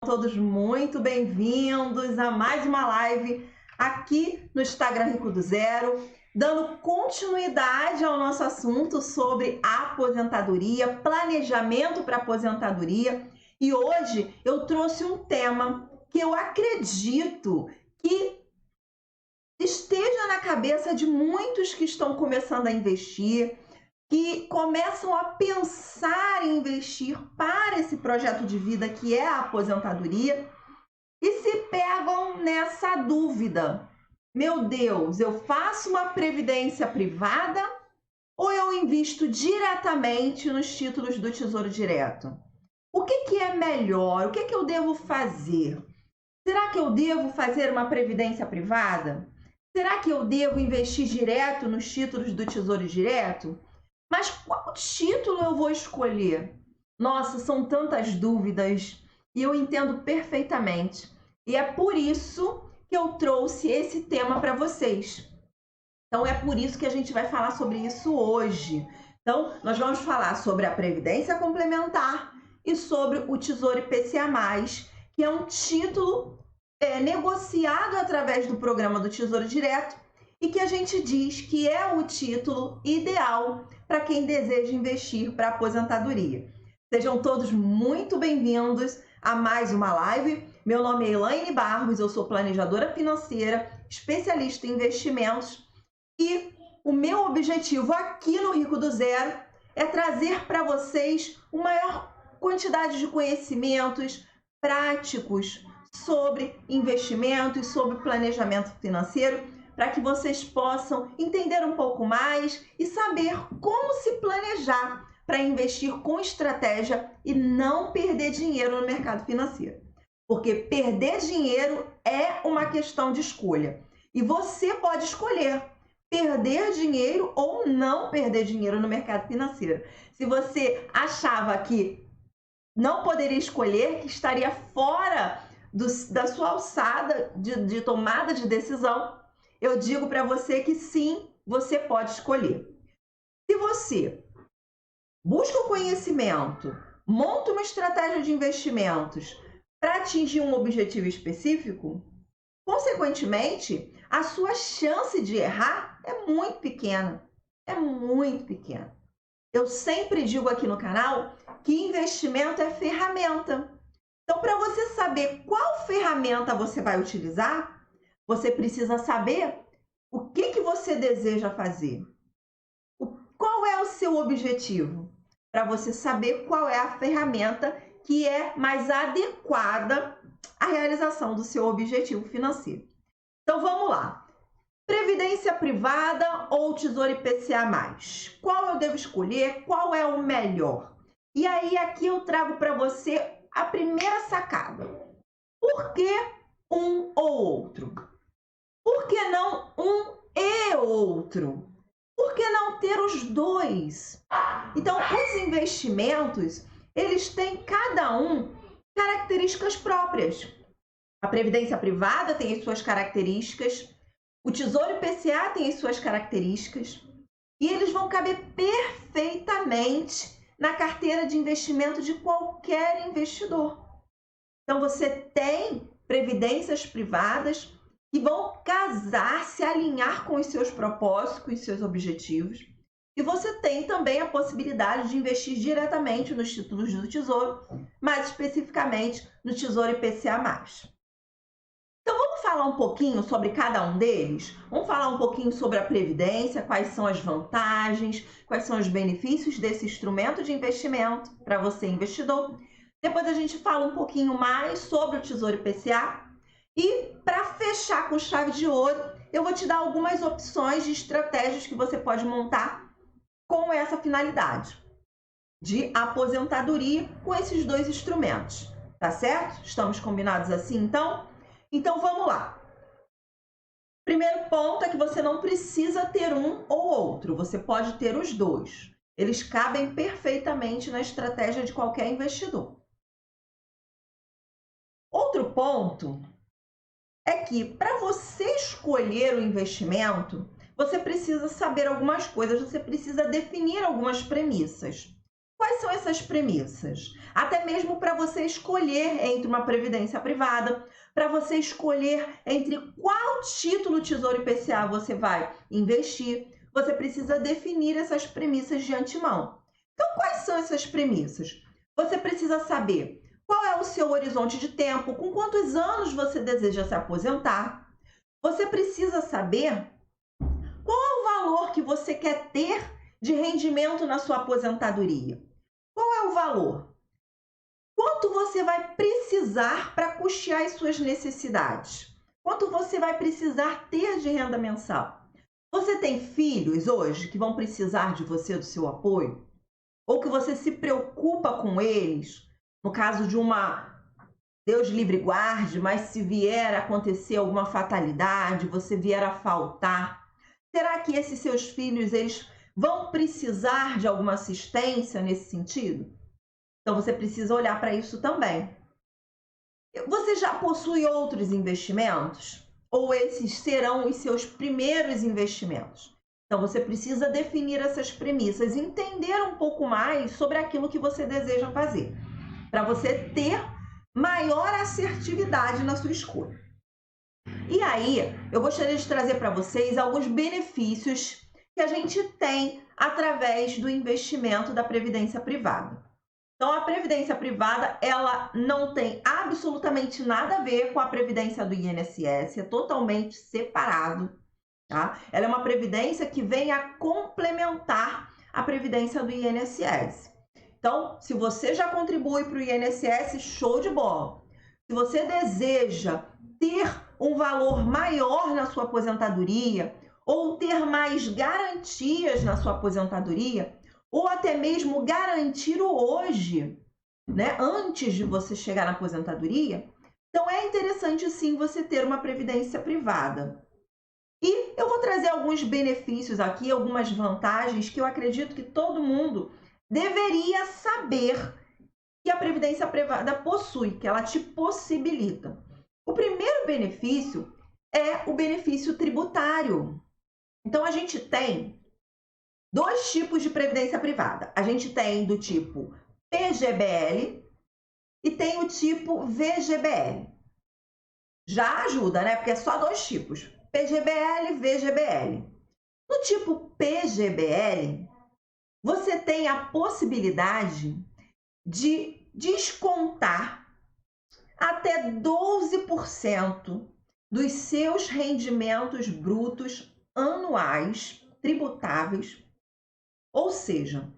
todos muito bem-vindos a mais uma live aqui no Instagram Rico do Zero, dando continuidade ao nosso assunto sobre aposentadoria, planejamento para aposentadoria. E hoje eu trouxe um tema que eu acredito que esteja na cabeça de muitos que estão começando a investir, que começam a pensar em investir para esse projeto de vida que é a aposentadoria e se pegam nessa dúvida. Meu Deus, eu faço uma previdência privada ou eu invisto diretamente nos títulos do Tesouro Direto? O que é melhor? O que eu devo fazer? Será que eu devo fazer uma previdência privada? Será que eu devo investir direto nos títulos do Tesouro Direto? Mas qual título eu vou escolher? Nossa, são tantas dúvidas e eu entendo perfeitamente. E é por isso que eu trouxe esse tema para vocês. Então, é por isso que a gente vai falar sobre isso hoje. Então, nós vamos falar sobre a Previdência Complementar e sobre o Tesouro IPCA+, que é um título negociado através do programa do Tesouro Direto e que a gente diz que é o título ideal para quem deseja investir para a aposentadoria. Sejam todos muito bem-vindos a mais uma live. Meu nome é Elaine Barros, eu sou planejadora financeira, especialista em investimentos e o meu objetivo aqui no Rico do Zero é trazer para vocês uma maior quantidade de conhecimentos práticos sobre investimentos, sobre planejamento financeiro, para que vocês possam entender um pouco mais e saber como se planejar para investir com estratégia e não perder dinheiro no mercado financeiro. Porque perder dinheiro é uma questão de escolha. E você pode escolher perder dinheiro ou não perder dinheiro no mercado financeiro. Se você achava que não poderia escolher, que estaria fora da sua alçada de tomada de decisão, eu digo para você que sim, você pode escolher. Se você busca o conhecimento, monta uma estratégia de investimentos para atingir um objetivo específico, consequentemente, a sua chance de errar é muito pequena. É muito pequena. Eu sempre digo aqui no canal que investimento é ferramenta. Então, para você saber qual ferramenta você vai utilizar, você precisa saber o que você deseja fazer. Qual é o seu objetivo? Para você saber qual é a ferramenta que é mais adequada à realização do seu objetivo financeiro. Então, vamos lá. Previdência privada ou Tesouro IPCA+? Qual eu devo escolher? Qual é o melhor? E aí, aqui eu trago para você a primeira sacada. Por que um ou outro? Por que não um e outro? Por que não ter os dois? Então, os investimentos, eles têm cada um características próprias. A previdência privada tem as suas características, o Tesouro IPCA tem as suas características, e eles vão caber perfeitamente na carteira de investimento de qualquer investidor. Então, você tem previdências privadas que vão casar, se alinhar com os seus propósitos, com os seus objetivos. E você tem também a possibilidade de investir diretamente nos títulos do Tesouro, mais especificamente no Tesouro IPCA+. Então, vamos falar um pouquinho sobre cada um deles? Vamos falar um pouquinho sobre a Previdência, quais são as vantagens, quais são os benefícios desse instrumento de investimento para você, investidor. Depois a gente fala um pouquinho mais sobre o Tesouro IPCA. E para fechar com chave de ouro, eu vou te dar algumas opções de estratégias que você pode montar com essa finalidade de aposentadoria com esses dois instrumentos, tá certo? Estamos combinados assim, então? Então, vamos lá. Primeiro ponto é que você não precisa ter um ou outro, você pode ter os dois. Eles cabem perfeitamente na estratégia de qualquer investidor. Outro ponto é que para você escolher o investimento, você precisa saber algumas coisas, você precisa definir algumas premissas. quais são essas premissas? Até mesmo para você escolher entre uma previdência privada, para você escolher entre qual título Tesouro IPCA você vai investir, você precisa definir essas premissas de antemão. Então, quais são essas premissas? Você precisa saber qual é o seu horizonte de tempo, com quantos anos você deseja se aposentar. Você precisa saber qual é o valor que você quer ter de rendimento na sua aposentadoria. Qual é o valor? Quanto você vai precisar para custear as suas necessidades? Quanto você vai precisar ter de renda mensal? Você tem filhos hoje que vão precisar de você, do seu apoio? Ou que você se preocupa com eles, no caso de uma, Deus livre guarde, mas se vier a acontecer alguma fatalidade, você vier a faltar, será que esses seus filhos, eles vão precisar de alguma assistência nesse sentido? Então, você precisa olhar para isso também. Você já possui outros investimentos? Ou esses serão os seus primeiros investimentos? Então, você precisa definir essas premissas, entender um pouco mais sobre aquilo que você deseja fazer, para você ter maior assertividade na sua escolha. E aí, eu gostaria de trazer para vocês alguns benefícios que a gente tem através do investimento da previdência privada. Então, a previdência privada, ela não tem absolutamente nada a ver com a previdência do INSS, é totalmente separado, tá? Ela é uma previdência que vem a complementar a previdência do INSS. Então, se você já contribui para o INSS, show de bola. Se você deseja ter um valor maior na sua aposentadoria, ou ter mais garantias na sua aposentadoria, ou até mesmo garantir o hoje, né, antes de você chegar na aposentadoria, então é interessante sim você ter uma previdência privada. E eu vou trazer alguns benefícios aqui, algumas vantagens que eu acredito que todo mundo deveria saber que a previdência privada possui, que ela te possibilita. O primeiro benefício é o benefício tributário. Então, a gente tem dois tipos de previdência privada. A gente tem do tipo PGBL e tem o tipo VGBL. Já ajuda, né? Porque é só dois tipos. PGBL e VGBL. No tipo PGBL, você tem a possibilidade de descontar até 12% dos seus rendimentos brutos anuais tributáveis. Ou seja,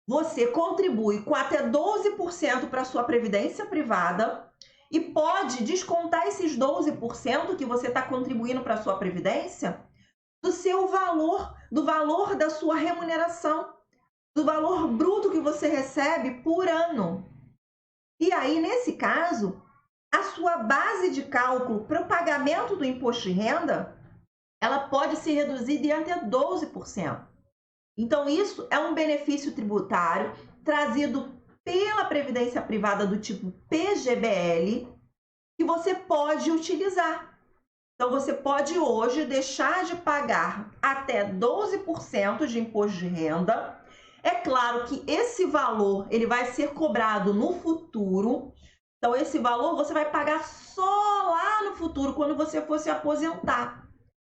você contribui com até 12% para a sua previdência privada e pode descontar esses 12% que você está contribuindo para a sua previdência do seu valor, do valor da sua remuneração, do valor bruto que você recebe por ano. E aí, nesse caso, a sua base de cálculo para o pagamento do imposto de renda, ela pode ser reduzida em até 12%. Então, isso é um benefício tributário trazido pela previdência privada do tipo PGBL que você pode utilizar. Então, você pode hoje deixar de pagar até 12% de imposto de renda. É claro que esse valor ele vai ser cobrado no futuro. Então, esse valor você vai pagar só lá no futuro, quando você for se aposentar.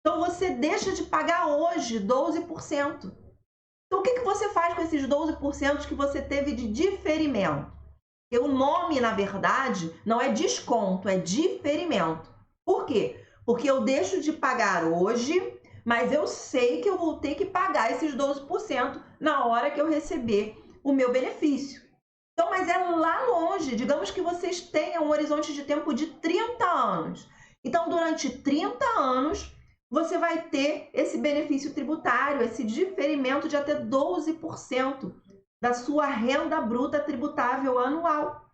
Então, você deixa de pagar hoje 12%. Então, o que você faz com esses 12% que você teve de diferimento? Porque o nome, na verdade, não é desconto, é diferimento. Por quê? Porque eu deixo de pagar hoje, mas eu sei que eu vou ter que pagar esses 12% na hora que eu receber o meu benefício. Então, mas é lá longe. Digamos que vocês tenham um horizonte de tempo de 30 anos. Então, durante 30 anos, você vai ter esse benefício tributário, esse diferimento de até 12% da sua renda bruta tributável anual.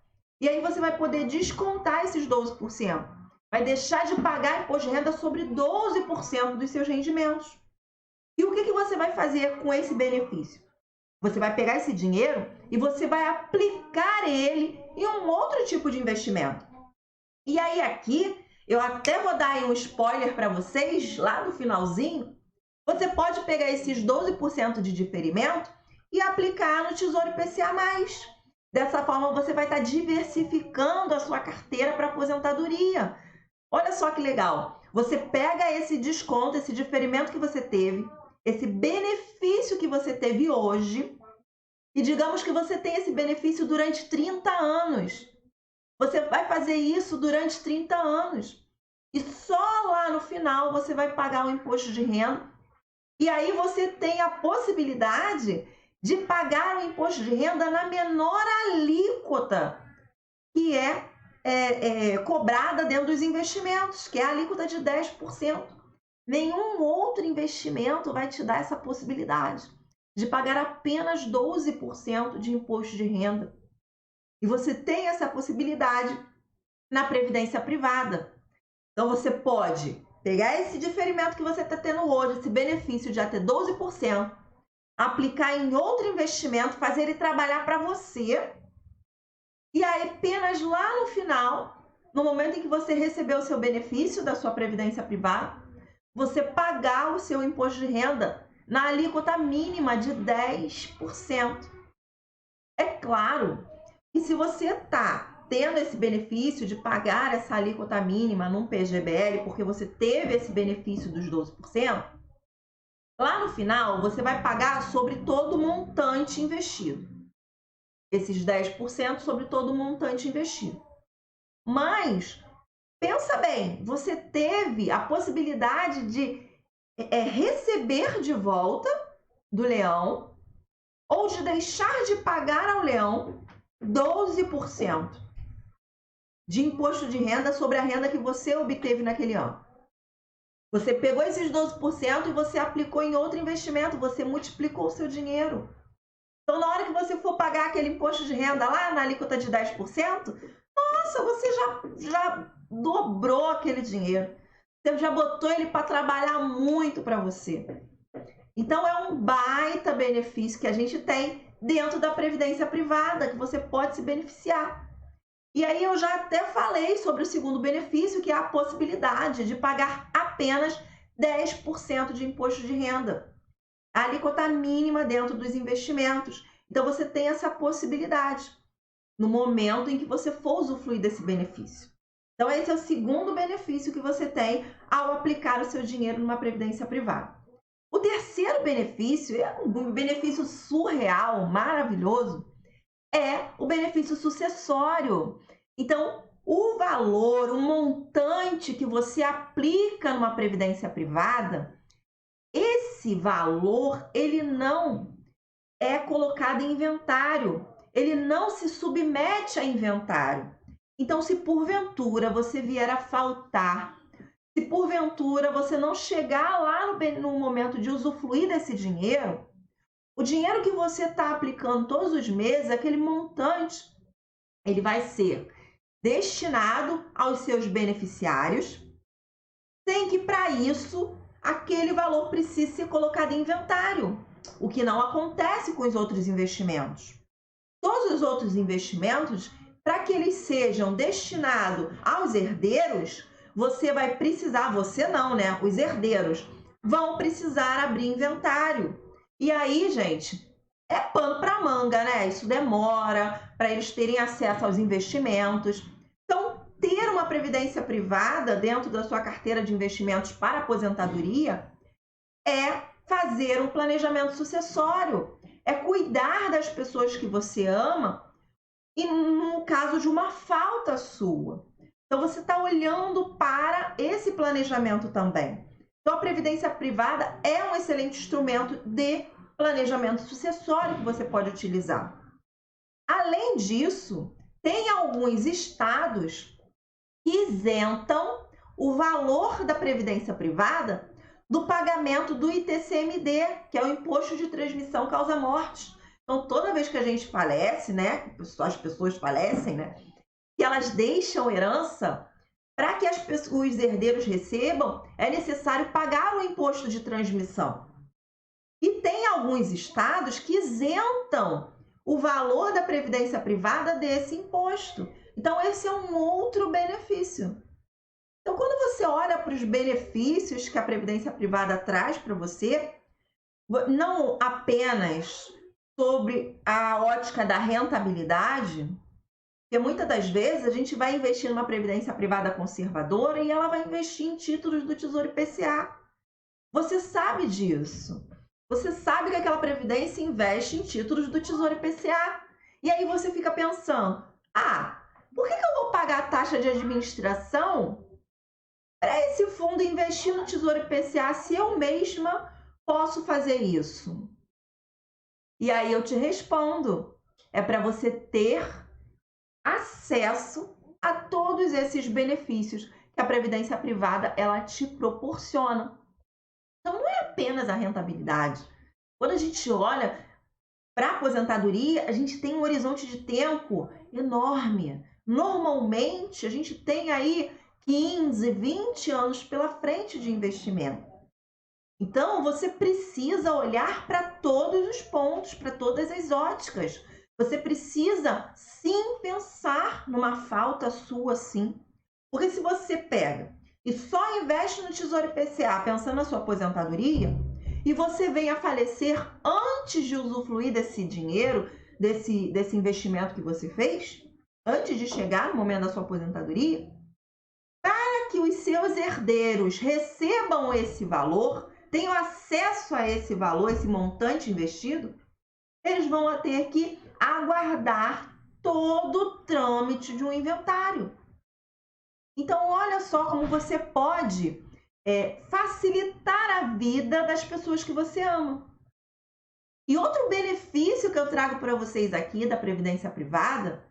E aí você vai poder descontar esses 12%. Vai deixar de pagar imposto de renda sobre 12% dos seus rendimentos. E o que você vai fazer com esse benefício? Você vai pegar esse dinheiro e você vai aplicar ele em um outro tipo de investimento. E aí aqui, eu até vou dar aí um spoiler para vocês, lá no finalzinho, você pode pegar esses 12% de diferimento e aplicar no Tesouro IPCA+. Dessa forma, você vai estar diversificando a sua carteira para aposentadoria. Olha só que legal. Você pega esse desconto, esse diferimento que você teve, esse benefício que você teve hoje, e digamos que você tem esse benefício durante 30 anos. Você vai fazer isso durante 30 anos. E só lá no final você vai pagar o imposto de renda. E aí você tem a possibilidade de pagar o imposto de renda na menor alíquota que é cobrada dentro dos investimentos, que é a alíquota de 10%. Nenhum outro investimento vai te dar essa possibilidade de pagar apenas 12% de imposto de renda. E você tem essa possibilidade na previdência privada. Então você pode pegar esse diferimento que você está tendo hoje, esse benefício de até 12%, aplicar em outro investimento, fazer ele trabalhar para você, e aí apenas lá no final, no momento em que você recebeu o seu benefício da sua previdência privada, você pagar o seu imposto de renda na alíquota mínima de 10%. É claro que se você está tendo esse benefício de pagar essa alíquota mínima num PGBL, porque você teve esse benefício dos 12%, lá no final você vai pagar sobre todo o montante investido. Esses 10% sobre todo o montante investido. Mas, pensa bem, você teve a possibilidade de receber de volta do leão ou de deixar de pagar ao leão 12% de imposto de renda sobre a renda que você obteve naquele ano. Você pegou esses 12% e você aplicou em outro investimento, você multiplicou o seu dinheiro. Então, na hora que você for pagar aquele imposto de renda lá na alíquota de 10%, nossa, você já dobrou aquele dinheiro. Você já botou ele para trabalhar muito para você. Então, é um baita benefício que a gente tem dentro da previdência privada, que você pode se beneficiar. E aí eu já até falei sobre o segundo benefício, que é a possibilidade de pagar apenas 10% de imposto de renda. A alíquota mínima dentro dos investimentos. Então, você tem essa possibilidade no momento em que você for usufruir desse benefício. Então, esse é o segundo benefício que você tem ao aplicar o seu dinheiro numa previdência privada. O terceiro benefício, é um benefício surreal, maravilhoso, é o benefício sucessório. Então, o valor, o montante que você aplica numa previdência privada, esse valor, ele não é colocado em inventário, ele não se submete a inventário. Então, se porventura você vier a faltar, se porventura você não chegar lá no momento de usufruir desse dinheiro, o dinheiro que você está aplicando todos os meses, aquele montante, ele vai ser destinado aos seus beneficiários, sem que para isso aquele valor precise ser colocado em inventário, o que não acontece com os outros investimentos. Todos os outros investimentos, para que eles sejam destinados aos herdeiros, você vai precisar, você não, né? Os herdeiros vão precisar abrir inventário. E aí, gente, é pano para manga, né? Isso demora para eles terem acesso aos investimentos. Então, ter uma previdência privada dentro da sua carteira de investimentos para aposentadoria é fazer um planejamento sucessório, é cuidar das pessoas que você ama e no caso de uma falta sua. Então, você está olhando para esse planejamento também. Então, a previdência privada é um excelente instrumento de planejamento sucessório que você pode utilizar. Além disso, tem alguns estados que isentam o valor da previdência privada do pagamento do ITCMD, que é o Imposto de Transmissão Causa-Morte. Então, toda vez que a gente falece, né, as pessoas falecem, né, que elas deixam herança, para que os herdeiros recebam, é necessário pagar o imposto de transmissão. E tem alguns estados que isentam o valor da previdência privada desse imposto. Então, esse é um outro benefício. Então, quando você olha para os benefícios que a previdência privada traz para você, não apenas sobre a ótica da rentabilidade, porque muitas das vezes a gente vai investir numa previdência privada conservadora e ela vai investir em títulos do Tesouro IPCA. Você sabe disso. Você sabe que aquela previdência investe em títulos do Tesouro IPCA. E aí você fica pensando, por que eu vou pagar a taxa de administração para esse fundo investir no Tesouro IPCA se eu mesma posso fazer isso? E aí eu te respondo, é para você ter acesso a todos esses benefícios que a previdência privada ela te proporciona. Então não é apenas a rentabilidade. Quando a gente olha para a aposentadoria, a gente tem um horizonte de tempo enorme. Normalmente, a gente tem aí 15, 20 anos pela frente de investimento. Então, você precisa olhar para todos os pontos, para todas as óticas. Você precisa, sim, pensar numa falta sua, sim. Porque se você pega e só investe no Tesouro IPCA pensando na sua aposentadoria, e você vem a falecer antes de usufruir desse dinheiro, desse investimento que você fez, antes de chegar no momento da sua aposentadoria, para que os seus herdeiros recebam esse valor, tenham acesso a esse valor, esse montante investido, eles vão ter que aguardar todo o trâmite de um inventário. Então, olha só como você pode facilitar a vida das pessoas que você ama. E outro benefício que eu trago para vocês aqui da previdência privada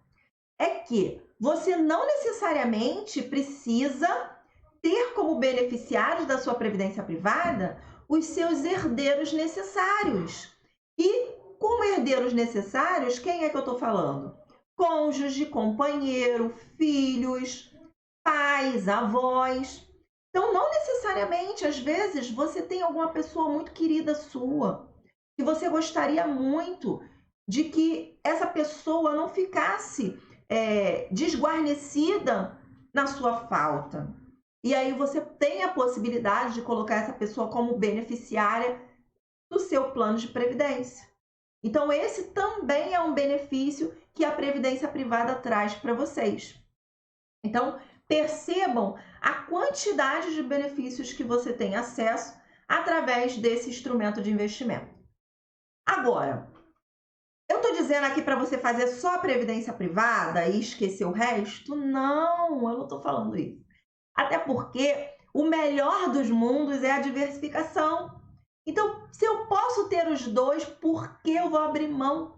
é que você não necessariamente precisa ter como beneficiários da sua previdência privada os seus herdeiros necessários. E como herdeiros necessários, quem é que eu estou falando? Cônjuge, companheiro, filhos, pais, avós. Então, não necessariamente, às vezes, você tem alguma pessoa muito querida sua, que você gostaria muito de que essa pessoa não ficasse desguarnecida na sua falta. E aí você tem a possibilidade de colocar essa pessoa como beneficiária do seu plano de previdência. Então, esse também é um benefício que a previdência privada traz para vocês. Então, percebam a quantidade de benefícios que você tem acesso através desse instrumento de investimento. Agora, eu estou dizendo aqui para você fazer só a previdência privada e esquecer o resto? Não, eu não estou falando isso. Até porque o melhor dos mundos é a diversificação. Então, se eu posso ter os dois, por que eu vou abrir mão?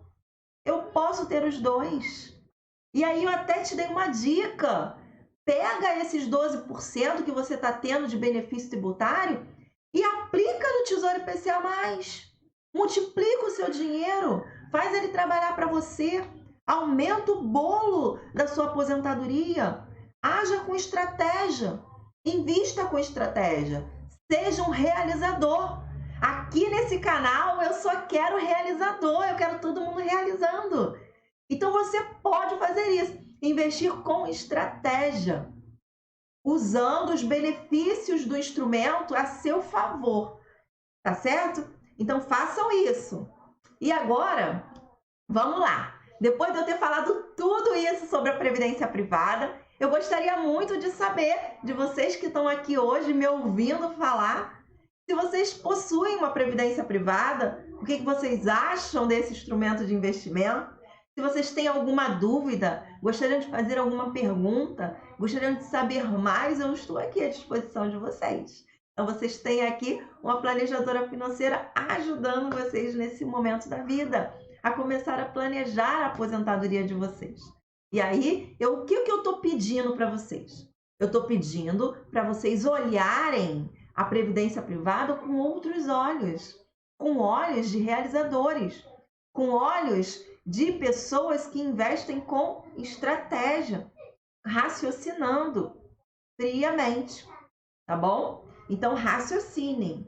Eu posso ter os dois. E aí eu até te dei uma dica. Pega esses 12% que você está tendo de benefício tributário e aplica no Tesouro IPCA+. Multiplica o seu dinheiro, faz ele trabalhar para você, aumenta o bolo da sua aposentadoria, haja com estratégia, invista com estratégia, seja um realizador. Aqui nesse canal eu só quero realizador, eu quero todo mundo realizando. Então você pode fazer isso, investir com estratégia, usando os benefícios do instrumento a seu favor, tá certo? Então façam isso. E agora, vamos lá. Depois de eu ter falado tudo isso sobre a previdência privada, eu gostaria muito de saber de vocês que estão aqui hoje me ouvindo falar, se vocês possuem uma previdência privada, o que vocês acham desse instrumento de investimento? Se vocês têm alguma dúvida, gostariam de fazer alguma pergunta, gostariam de saber mais, eu estou aqui à disposição de vocês. Então, vocês têm aqui uma planejadora financeira ajudando vocês nesse momento da vida, a começar a planejar a aposentadoria de vocês. E aí, o que eu estou pedindo para vocês? Eu estou pedindo para vocês olharem a previdência privada com outros olhos, com olhos de realizadores, com olhos de pessoas que investem com estratégia, raciocinando friamente, tá bom? Então, raciocinem,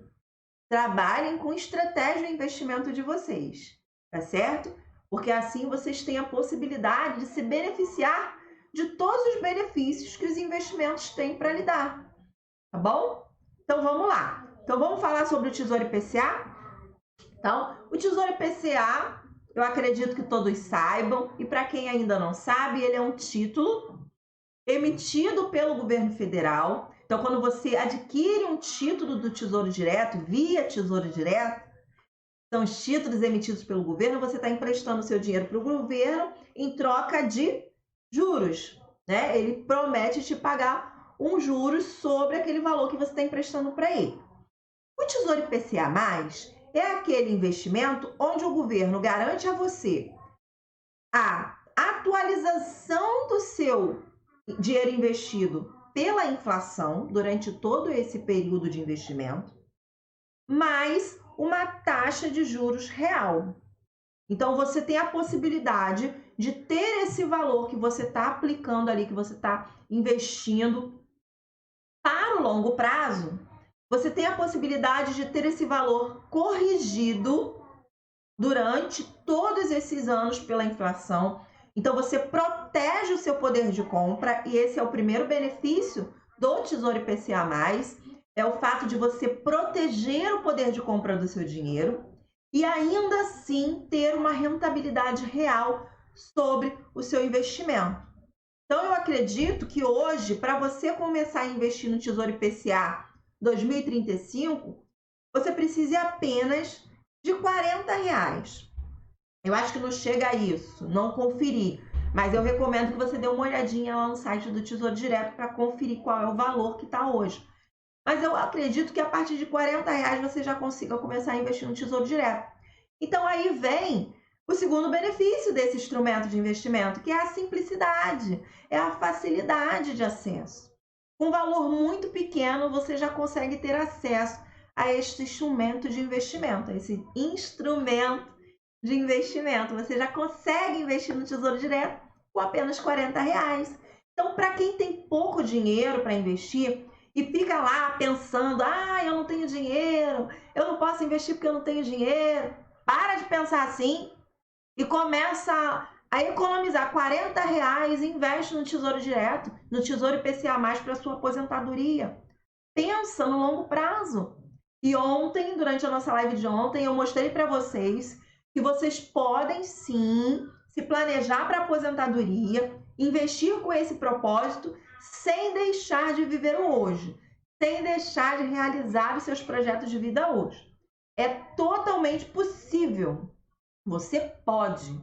trabalhem com estratégia o investimento de vocês, tá certo? Porque assim vocês têm a possibilidade de se beneficiar de todos os benefícios que os investimentos têm para lhe dar, tá bom? Então, vamos lá. Então, vamos falar sobre o Tesouro IPCA? Então, o Tesouro IPCA, eu acredito que todos saibam, e para quem ainda não sabe, ele é um título emitido pelo governo federal. Então, quando você adquire um título do Tesouro Direto, via Tesouro Direto, são os títulos emitidos pelo governo, você está emprestando seu dinheiro para o governo em troca de juros, né? Ele promete te pagar um juros sobre aquele valor que você está emprestando para ele. O Tesouro IPCA+, é aquele investimento onde o governo garante a você a atualização do seu dinheiro investido pela inflação durante todo esse período de investimento, mais uma taxa de juros real. Então, você tem a possibilidade de ter esse valor que você está aplicando ali, que você está investindo para o longo prazo, você tem a possibilidade de ter esse valor corrigido durante todos esses anos pela inflação. Então, você protege o seu poder de compra, e esse é o primeiro benefício do Tesouro IPCA+, é o fato de você proteger o poder de compra do seu dinheiro e ainda assim ter uma rentabilidade real sobre o seu investimento. Então, eu acredito que hoje, para você começar a investir no Tesouro IPCA 2035, você precise apenas de R$40. Eu acho que não chega a isso, não conferi, mas eu recomendo que você dê uma olhadinha lá no site do Tesouro Direto para conferir qual é o valor que está hoje. Mas eu acredito que a partir de R$40 você já consiga começar a investir no Tesouro Direto. Então aí vem o segundo benefício desse instrumento de investimento, que é a simplicidade, é a facilidade de acesso. Com um valor muito pequeno, você já consegue ter acesso a este instrumento de investimento, esse instrumento de investimento. Você já consegue investir no Tesouro Direto com apenas R$40. Então, para quem tem pouco dinheiro para investir e fica lá pensando, eu não tenho dinheiro, eu não posso investir porque eu não tenho dinheiro, para de pensar assim e começa a economizar R$40 e investe no Tesouro Direto, no Tesouro IPCA+, para sua aposentadoria. Pensa no longo prazo. E ontem, durante a nossa live de ontem, eu mostrei para vocês que vocês podem sim se planejar para a aposentadoria, investir com esse propósito, sem deixar de viver o hoje, sem deixar de realizar os seus projetos de vida hoje. É totalmente possível. Você pode,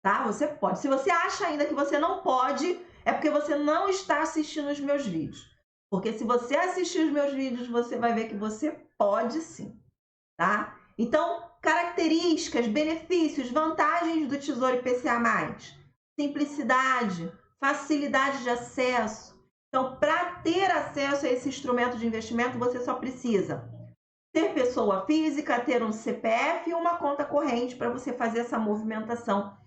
tá? Você pode. Se você acha ainda que você não pode, é porque você não está assistindo os meus vídeos. Porque se você assistir os meus vídeos, você vai ver que você pode sim, tá? Então, características, benefícios, vantagens do Tesouro IPCA+. Simplicidade, facilidade de acesso. Então, para ter acesso a esse instrumento de investimento, você só precisa ser pessoa física, ter um CPF e uma conta corrente para você fazer essa movimentação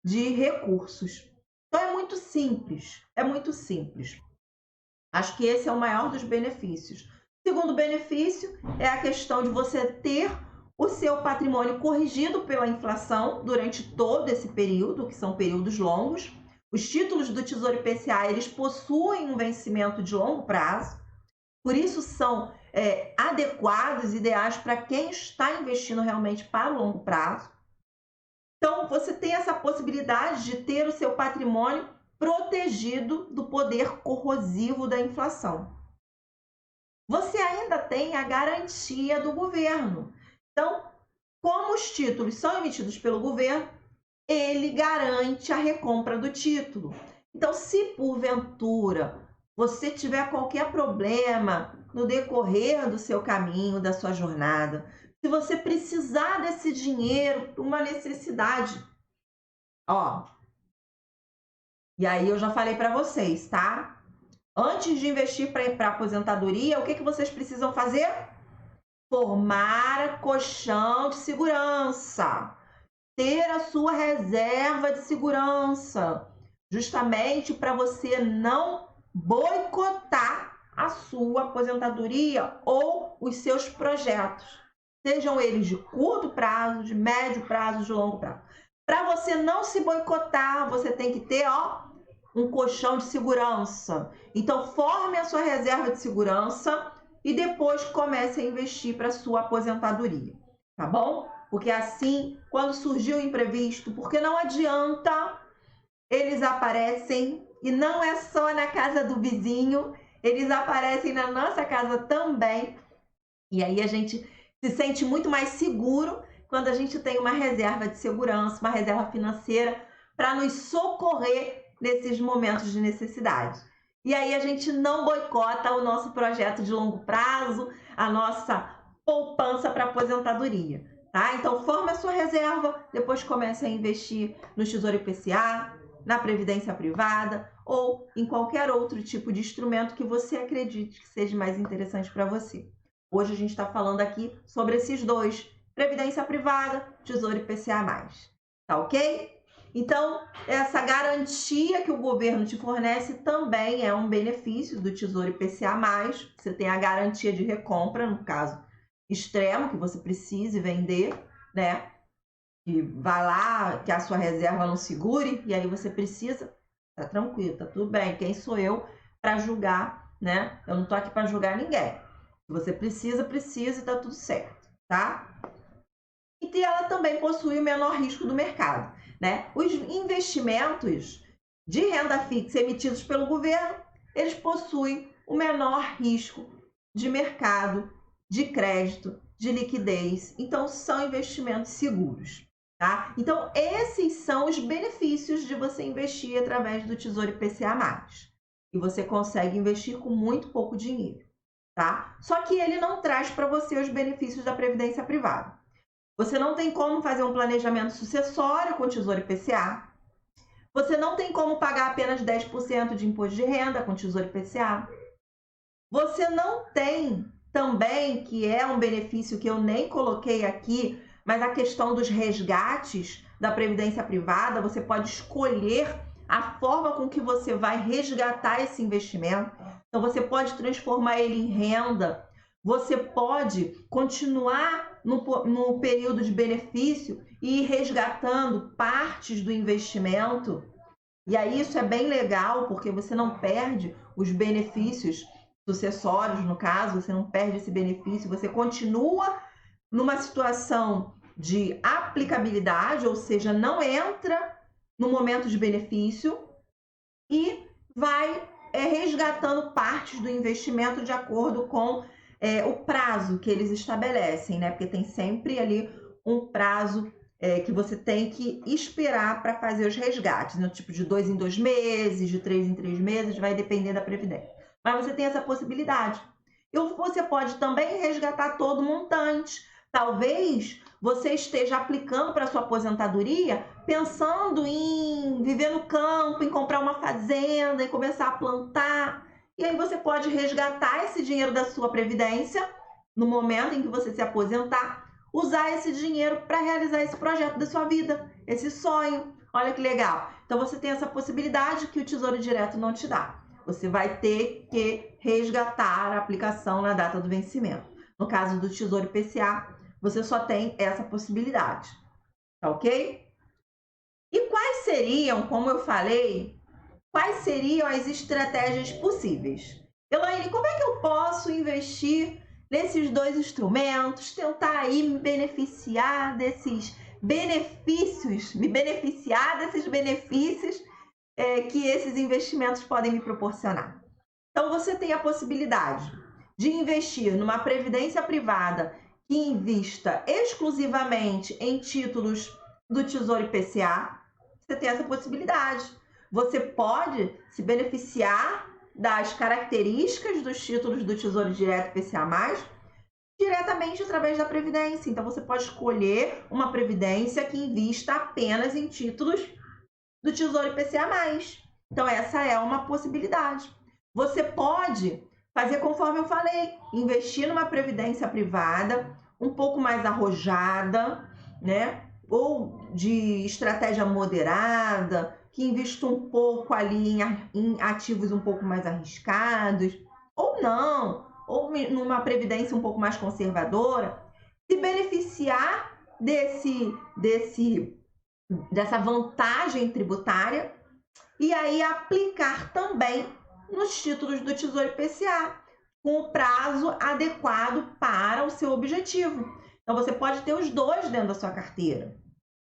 de recursos. Então, é muito simples, é muito simples. Acho que esse é o maior dos benefícios. O segundo benefício é a questão de você ter o seu patrimônio corrigido pela inflação durante todo esse período, que são períodos longos. Os títulos do Tesouro IPCA, eles possuem um vencimento de longo prazo, por isso são adequados, ideais para quem está investindo realmente para o longo prazo. Então, você tem essa possibilidade de ter o seu patrimônio protegido do poder corrosivo da inflação. Você ainda tem a garantia do governo. Então, como os títulos são emitidos pelo governo, ele garante a recompra do título. Então, se porventura você tiver qualquer problema no decorrer do seu caminho, da sua jornada, se você precisar desse dinheiro para uma necessidade, e aí eu já falei para vocês, tá? Antes de investir para aposentadoria, o que vocês precisam fazer? Formar colchão de segurança. Ter a sua reserva de segurança. Justamente para você não boicotar a sua aposentadoria ou os seus projetos. Sejam eles de curto prazo, de médio prazo, de longo prazo. Para você não se boicotar, você tem que ter, um colchão de segurança. Então, forme a sua reserva de segurança e depois comece a investir para a sua aposentadoria, tá bom? Porque assim, quando surgiu o imprevisto, porque não adianta, eles aparecem, e não é só na casa do vizinho, eles aparecem na nossa casa também. E aí a gente se sente muito mais seguro quando a gente tem uma reserva de segurança, uma reserva financeira para nos socorrer nesses momentos de necessidade. E aí a gente não boicota o nosso projeto de longo prazo, a nossa poupança para aposentadoria, tá? Então forme a sua reserva, depois comece a investir no Tesouro IPCA, na previdência privada ou em qualquer outro tipo de instrumento que você acredite que seja mais interessante para você. Hoje a gente está falando aqui sobre esses dois, previdência privada, Tesouro IPCA+. Tá ok? Então, essa garantia que o governo te fornece também é um benefício do Tesouro IPCA+. Você tem a garantia de recompra, no caso extremo, que você precise vender, né? Que vai lá, que a sua reserva não segure, e aí você precisa, tá tranquilo, tá tudo bem. Quem sou eu para julgar, né? Eu não tô aqui para julgar ninguém. Se você precisa e tá tudo certo, tá? E ela também possui o menor risco do mercado, né? Os investimentos de renda fixa emitidos pelo governo, eles possuem o menor risco de mercado, de crédito, de liquidez. Então, são investimentos seguros, tá? Então, esses são os benefícios de você investir através do Tesouro IPCA+. E você consegue investir com muito pouco dinheiro, tá? Só que ele não traz para você os benefícios da previdência privada. Você não tem como fazer um planejamento sucessório com o Tesouro IPCA. Você não tem como pagar apenas 10% de imposto de renda com o Tesouro IPCA. Você não tem também, que é um benefício que eu nem coloquei aqui, mas a questão dos resgates da previdência privada, você pode escolher a forma com que você vai resgatar esse investimento. Então, você pode transformar ele em renda, você pode continuar no período de benefício e ir resgatando partes do investimento. E aí isso é bem legal, porque você não perde os benefícios sucessórios, no caso, você não perde esse benefício, você continua numa situação de aplicabilidade, ou seja, não entra no momento de benefício e vai resgatando partes do investimento de acordo com o prazo que eles estabelecem, né? Porque tem sempre ali um prazo que você tem que esperar para fazer os resgates, no tipo de 2 em 2 meses, de 3 em 3 meses, vai depender da previdência. Mas você tem essa possibilidade. E você pode também resgatar todo o montante. Talvez você esteja aplicando para sua aposentadoria pensando em viver no campo, em comprar uma fazenda, em começar a plantar. E aí você pode resgatar esse dinheiro da sua previdência no momento em que você se aposentar, usar esse dinheiro para realizar esse projeto da sua vida, esse sonho. Olha que legal. Então você tem essa possibilidade que o Tesouro Direto não te dá. Você vai ter que resgatar a aplicação na data do vencimento. No caso do Tesouro IPCA, você só tem essa possibilidade, tá ok? E quais seriam, como eu falei, quais seriam as estratégias possíveis? Elaine, como é que eu posso investir nesses dois instrumentos, tentar aí me beneficiar desses benefícios, que esses investimentos podem me proporcionar? Então, você tem a possibilidade de investir numa previdência privada que invista exclusivamente em títulos do Tesouro IPCA. Você tem essa possibilidade. Você pode se beneficiar das características dos títulos do Tesouro Direto IPCA+, diretamente através da previdência. Então, você pode escolher uma previdência que invista apenas em títulos do Tesouro IPCA+. Então, essa é uma possibilidade. Você pode fazer conforme eu falei, investir numa previdência privada um pouco mais arrojada, né? Ou de estratégia moderada, que invista um pouco ali em ativos um pouco mais arriscados, ou não, ou numa previdência um pouco mais conservadora, se beneficiar dessa vantagem tributária e aí aplicar também nos títulos do Tesouro IPCA, com o prazo adequado para o seu objetivo. Então, você pode ter os dois dentro da sua carteira.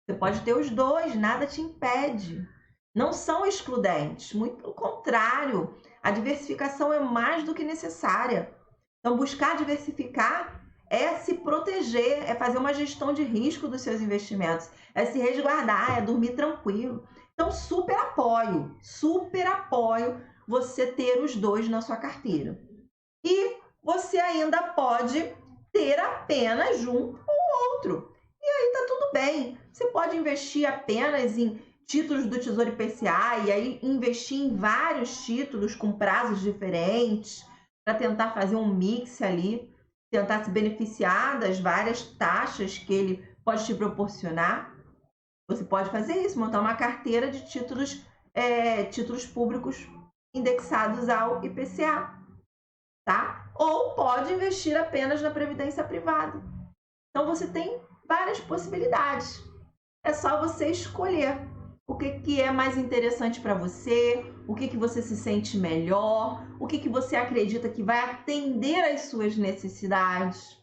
Você pode ter os dois, nada te impede. Não são excludentes, muito pelo contrário. A diversificação é mais do que necessária. Então, buscar diversificar é se proteger, é fazer uma gestão de risco dos seus investimentos, é se resguardar, é dormir tranquilo. Então, super apoio você ter os dois na sua carteira. E você ainda pode ter apenas um ou outro. E aí tá tudo bem. Você pode investir apenas em títulos do Tesouro IPCA e aí investir em vários títulos com prazos diferentes para tentar fazer um mix ali, tentar se beneficiar das várias taxas que ele pode te proporcionar. Você pode fazer isso, montar uma carteira de títulos públicos indexados ao IPCA, tá? Ou pode investir apenas na previdência privada. Então você tem várias possibilidades. É só você escolher o que é mais interessante para você, o que você se sente melhor, o que você acredita que vai atender às suas necessidades.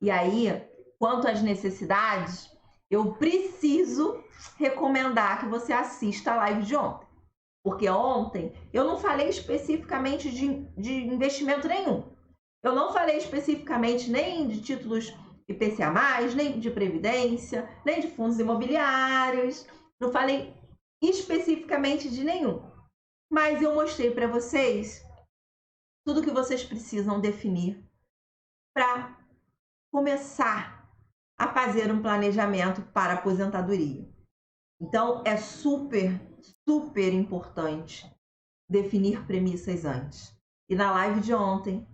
E aí, quanto às necessidades, eu preciso recomendar que você assista a live de ontem. Porque ontem eu não falei especificamente de investimento nenhum. Eu não falei especificamente nem de títulos IPCA+, nem de previdência, nem de fundos imobiliários. Não falei especificamente de nenhum. Mas eu mostrei para vocês tudo que vocês precisam definir para começar a fazer um planejamento para a aposentadoria. Então, é super importante definir premissas antes. E na live de ontem,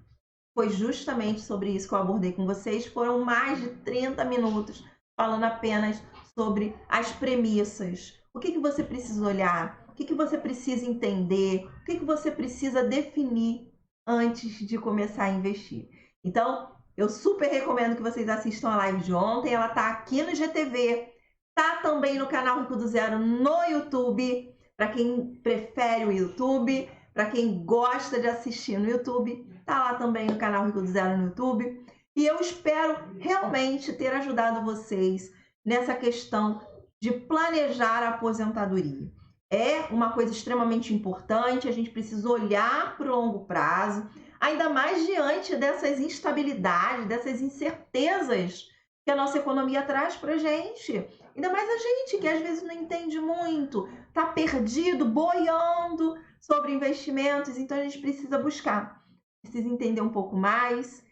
foi justamente sobre isso que eu abordei com vocês. Foram mais de 30 minutos falando apenas sobre as premissas. O que você precisa olhar? O que você precisa entender? O que você precisa definir antes de começar a investir? Então, eu super recomendo que vocês assistam a live de ontem. Ela está aqui no GTV. Tá também no canal Rico do Zero no YouTube, para quem prefere o YouTube, para quem gosta de assistir no YouTube, tá lá também no canal Rico do Zero no YouTube. E eu espero realmente ter ajudado vocês nessa questão de planejar a aposentadoria. É uma coisa extremamente importante, a gente precisa olhar para o longo prazo, ainda mais diante dessas instabilidades, dessas incertezas que a nossa economia traz para a gente. Ainda mais a gente que às vezes não entende muito, tá perdido, boiando sobre investimentos, então a gente precisa buscar, precisa entender um pouco mais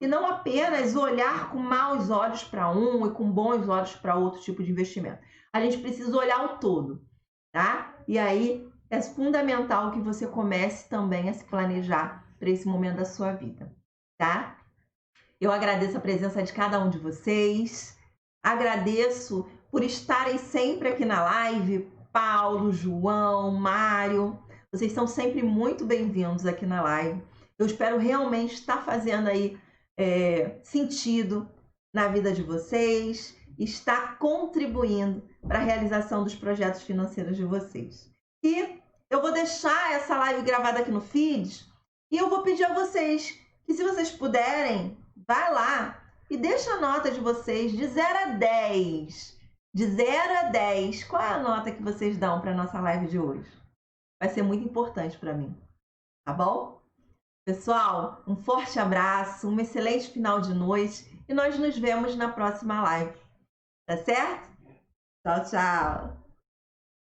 e não apenas olhar com maus olhos para um e com bons olhos para outro tipo de investimento. A gente precisa olhar o todo, tá? E aí é fundamental que você comece também a se planejar para esse momento da sua vida, tá? Eu agradeço a presença de cada um de vocês, agradeço por estarem sempre aqui na live, Paulo, João, Mário, vocês são sempre muito bem-vindos aqui na live. Eu espero realmente estar fazendo aí sentido na vida de vocês, estar contribuindo para a realização dos projetos financeiros de vocês. E eu vou deixar essa live gravada aqui no feed e eu vou pedir a vocês que, se vocês puderem, vai lá e deixa a nota de vocês de 0 a 10. De 0 a 10, qual é a nota que vocês dão para a nossa live de hoje? Vai ser muito importante para mim, tá bom? Pessoal, um forte abraço, um excelente final de noite e nós nos vemos na próxima live, tá certo? Tchau, tchau!